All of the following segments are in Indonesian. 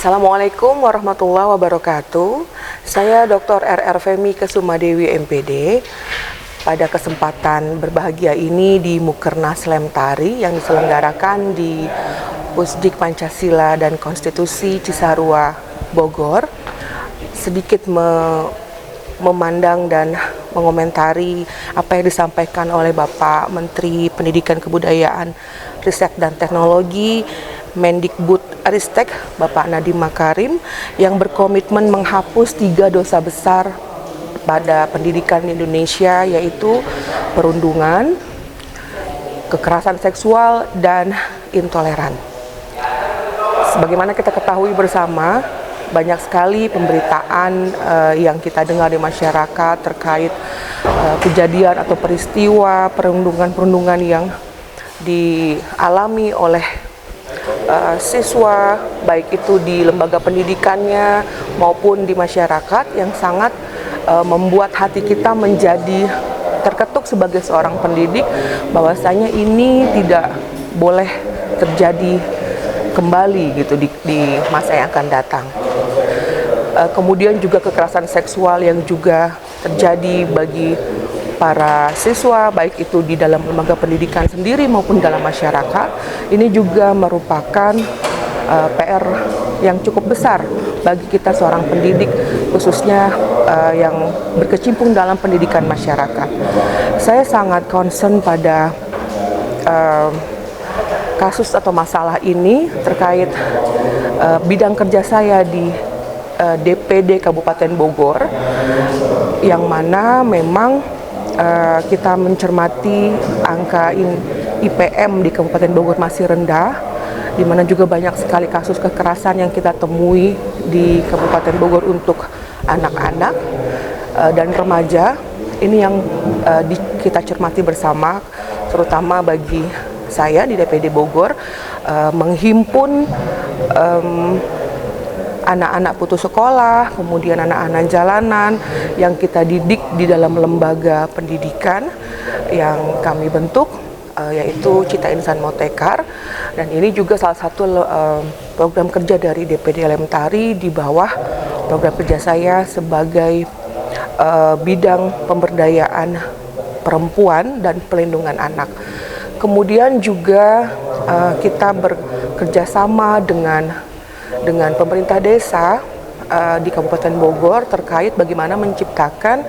Assalamualaikum warahmatullahi wabarakatuh. Saya Dr. R.R. Femi Kesumadewi MPD. Pada kesempatan berbahagia ini di Mukernas Lemtari yang diselenggarakan di Pusdik Pancasila dan Konstitusi Cisarua, Bogor, sedikit memandang dan mengomentari apa yang disampaikan oleh Bapak Menteri Pendidikan Kebudayaan, Riset dan Teknologi Mendikbud-Ristek Bapak Nadiem Makarim yang berkomitmen menghapus 3 dosa besar pada pendidikan di Indonesia, yaitu perundungan, kekerasan seksual, dan intoleran. Sebagaimana kita ketahui bersama, banyak sekali pemberitaan yang kita dengar di masyarakat terkait kejadian atau peristiwa perundungan-perundungan yang dialami oleh siswa, baik itu di lembaga pendidikannya maupun di masyarakat, yang sangat membuat hati kita menjadi terketuk sebagai seorang pendidik bahwasanya ini tidak boleh terjadi kembali gitu di masa yang akan datang. Kemudian juga kekerasan seksual yang juga terjadi bagi para siswa, baik itu di dalam lembaga pendidikan sendiri maupun dalam masyarakat, ini juga merupakan PR yang cukup besar bagi kita seorang pendidik, khususnya yang berkecimpung dalam pendidikan masyarakat. Saya sangat concern pada kasus atau masalah ini terkait bidang kerja saya di DPD Kabupaten Bogor, yang mana memang kita mencermati angka IPM di Kabupaten Bogor masih rendah, di mana juga banyak sekali kasus kekerasan yang kita temui di Kabupaten Bogor untuk anak-anak dan remaja. Ini yang kita cermati bersama, terutama bagi saya di DPD Bogor, menghimpun anak-anak putus sekolah, kemudian anak-anak jalanan yang kita didik di dalam lembaga pendidikan yang kami bentuk, yaitu Cita Insan Motekar. Dan ini juga salah satu program kerja dari DPD Lemtari di bawah program kerja saya sebagai bidang pemberdayaan perempuan dan pelindungan anak. Kemudian juga kita bekerja sama dengan pemerintah desa di Kabupaten Bogor terkait bagaimana menciptakan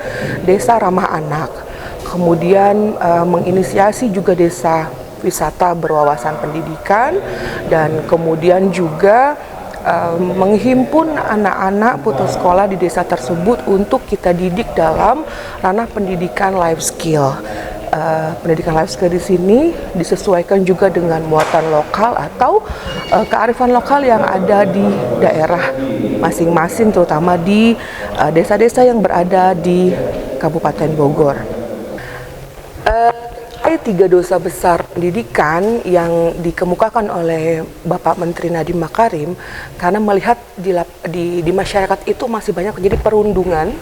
desa ramah anak. Kemudian menginisiasi juga desa wisata berwawasan pendidikan, dan kemudian juga menghimpun anak-anak putus sekolah di desa tersebut untuk kita didik dalam ranah pendidikan life skill. Pendidikan life skill di sini disesuaikan juga dengan muatan lokal atau kearifan lokal yang ada di daerah masing-masing, terutama di desa-desa yang berada di Kabupaten Bogor. 3 dosa besar pendidikan yang dikemukakan oleh Bapak Menteri Nadiem Makarim, karena melihat di masyarakat itu masih banyak terjadi perundungan,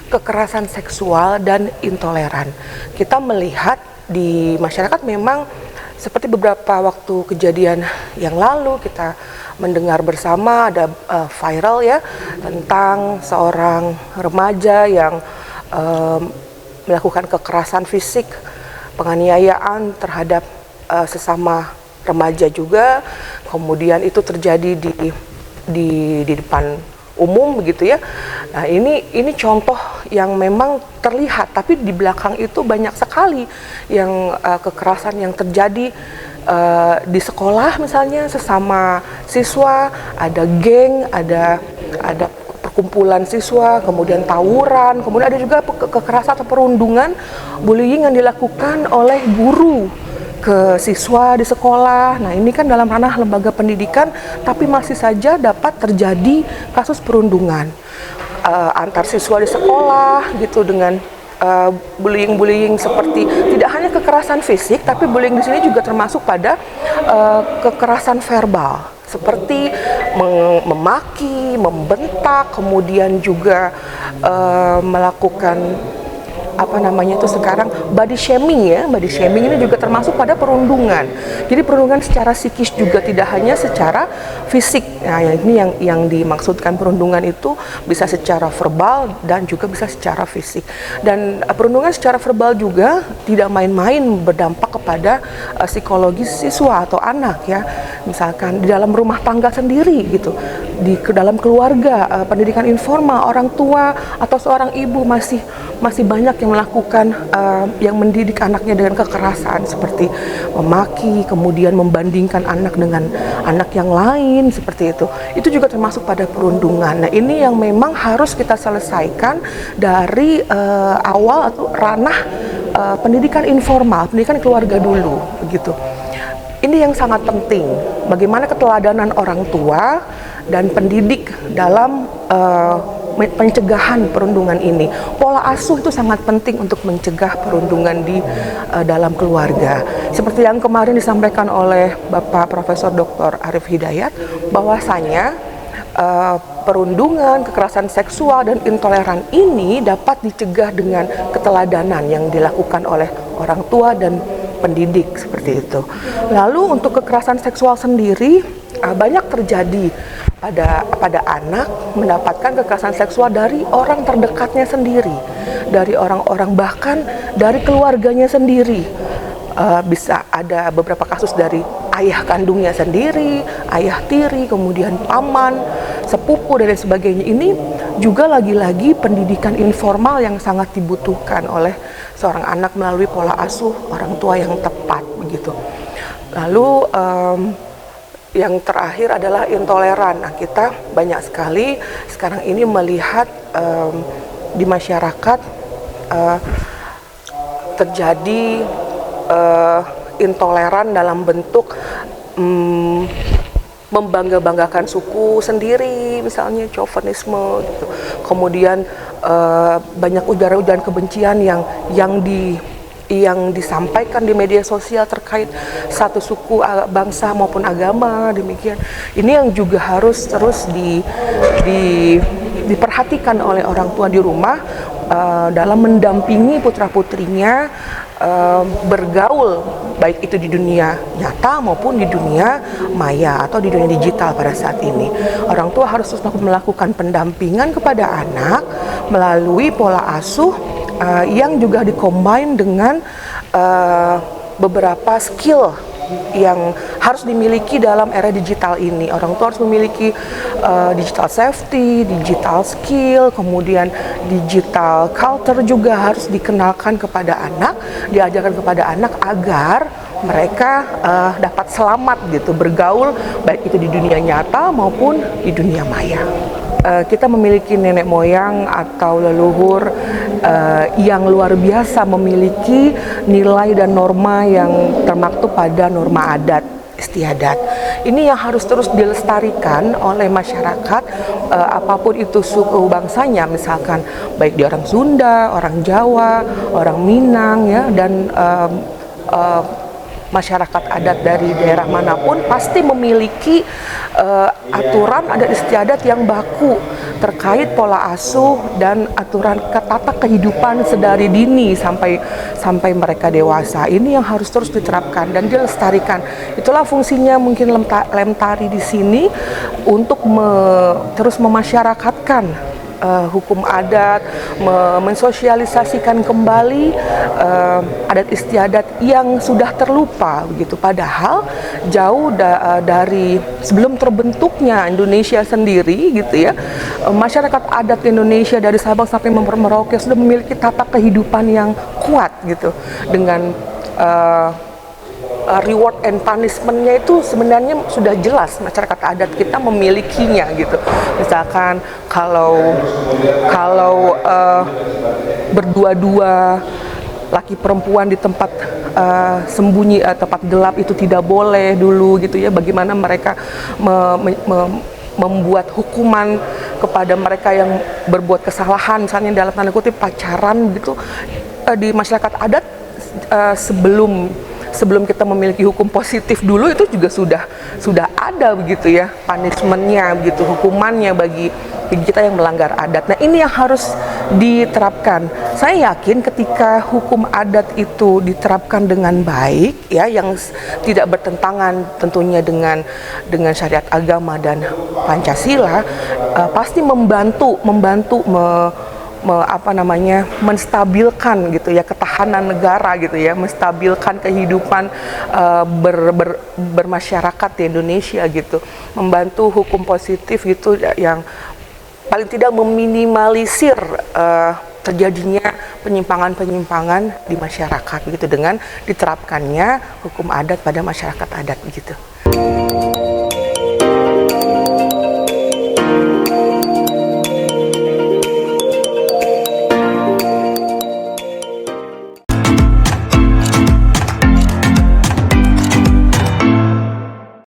kekerasan seksual, dan intoleran. Kita melihat di masyarakat memang seperti beberapa waktu kejadian yang lalu kita mendengar bersama ada viral ya tentang seorang remaja yang melakukan kekerasan fisik, penganiayaan terhadap sesama remaja juga. Kemudian itu terjadi di depan umum begitu ya. Nah, ini contoh yang memang terlihat, tapi di belakang itu banyak sekali yang kekerasan yang terjadi di sekolah, misalnya sesama siswa, ada geng, ada perkumpulan siswa, kemudian tawuran, kemudian ada juga kekerasan atau perundungan, bullying yang dilakukan oleh guru ke siswa di sekolah. Nah, ini kan dalam ranah lembaga pendidikan, tapi masih saja dapat terjadi kasus perundungan antar siswa di sekolah gitu, dengan bullying seperti tidak hanya kekerasan fisik, tapi bullying di sini juga termasuk pada kekerasan verbal seperti memaki, membentak, kemudian juga melakukan apa namanya itu sekarang body shaming ya. Body shaming ini juga termasuk pada perundungan. Jadi perundungan secara psikis juga, tidak hanya secara fisik. Nah, ini yang dimaksudkan perundungan itu bisa secara verbal dan juga bisa secara fisik. Dan perundungan secara verbal juga tidak main-main berdampak kepada psikologis siswa atau anak ya. Misalkan di dalam rumah tangga sendiri gitu, di dalam keluarga, pendidikan informal, orang tua atau seorang ibu masih banyak yang melakukan yang mendidik anaknya dengan kekerasan seperti memaki, kemudian membandingkan anak dengan anak yang lain seperti itu. Itu juga termasuk pada perundungan. Nah, ini yang memang harus kita selesaikan dari awal atau ranah pendidikan informal, pendidikan keluarga dulu begitu. Ini yang sangat penting, bagaimana keteladanan orang tua dan pendidik dalam pencegahan perundungan ini. Pola asuh itu sangat penting untuk mencegah perundungan di dalam keluarga. Seperti yang kemarin disampaikan oleh Bapak Profesor Dr. Arief Hidayat, bahwasanya perundungan, kekerasan seksual dan intoleran ini dapat dicegah dengan keteladanan yang dilakukan oleh orang tua dan pendidik seperti itu. Lalu untuk kekerasan seksual sendiri banyak terjadi pada anak mendapatkan kekerasan seksual dari orang terdekatnya sendiri, dari orang-orang bahkan dari keluarganya sendiri. Bisa ada beberapa kasus dari ayah kandungnya sendiri, ayah tiri, kemudian paman, sepupu dan lain sebagainya. Ini juga lagi-lagi pendidikan informal yang sangat dibutuhkan oleh seorang anak melalui pola asuh orang tua yang tepat begitu. Lalu yang terakhir adalah intoleran. Nah, kita banyak sekali sekarang ini melihat di masyarakat terjadi intoleran dalam bentuk membangga-banggakan suku sendiri, misalnya chauvinisme gitu. Kemudian banyak ujaran-ujaran kebencian yang disampaikan di media sosial terkait satu suku, bangsa maupun agama, demikian. Ini yang juga harus terus diperhatikan oleh orang tua di rumah dalam mendampingi putra-putrinya bergaul, baik itu di dunia nyata maupun di dunia maya atau di dunia digital pada saat ini. Orang tua harus terus melakukan pendampingan kepada anak melalui pola asuh yang juga dikombin dengan beberapa skill yang harus dimiliki dalam era digital ini. Orang tua harus memiliki digital safety, digital skill, kemudian digital culture juga harus dikenalkan kepada anak, diajarkan kepada anak agar mereka dapat selamat gitu bergaul, baik itu di dunia nyata maupun di dunia maya. Kita memiliki nenek moyang atau leluhur yang luar biasa, memiliki nilai dan norma yang termaktub pada norma adat istiadat. Ini yang harus terus dilestarikan oleh masyarakat, apapun itu suku bangsanya, misalkan baik di orang Sunda, orang Jawa, orang Minang ya, dan masyarakat adat dari daerah manapun pasti memiliki aturan adat istiadat yang baku terkait pola asuh dan aturan tata kehidupan sedari dini sampai mereka dewasa. Ini yang harus terus diterapkan dan dilestarikan. Itulah fungsinya mungkin Lemtari di sini untuk terus memasyarakatkan hukum adat, mensosialisasikan kembali adat istiadat yang sudah terlupa begitu. Padahal jauh dari sebelum terbentuknya Indonesia sendiri gitu ya, masyarakat adat Indonesia dari Sabang sampai Merauke sudah memiliki tata kehidupan yang kuat gitu, dengan reward and punishment-nya itu sebenarnya sudah jelas, masyarakat adat kita memilikinya gitu. Misalkan kalau berdua-dua laki perempuan di tempat sembunyi, tempat gelap itu tidak boleh dulu gitu ya. Bagaimana mereka membuat hukuman kepada mereka yang berbuat kesalahan, misalnya dalam tanda kutip pacaran gitu, di masyarakat adat sebelum sebelum kita memiliki hukum positif dulu itu juga sudah ada begitu ya, punishment-nya begitu, hukumannya bagi kita yang melanggar adat. Nah, ini yang harus diterapkan. Saya yakin ketika hukum adat itu diterapkan dengan baik ya, yang tidak bertentangan tentunya dengan syariat agama dan Pancasila, pasti membantu menstabilkan gitu ya ketahanan negara gitu ya, menstabilkan kehidupan bermasyarakat di Indonesia gitu, membantu hukum positif gitu yang paling tidak meminimalisir terjadinya penyimpangan-penyimpangan di masyarakat begitu dengan diterapkannya hukum adat pada masyarakat adat begitu.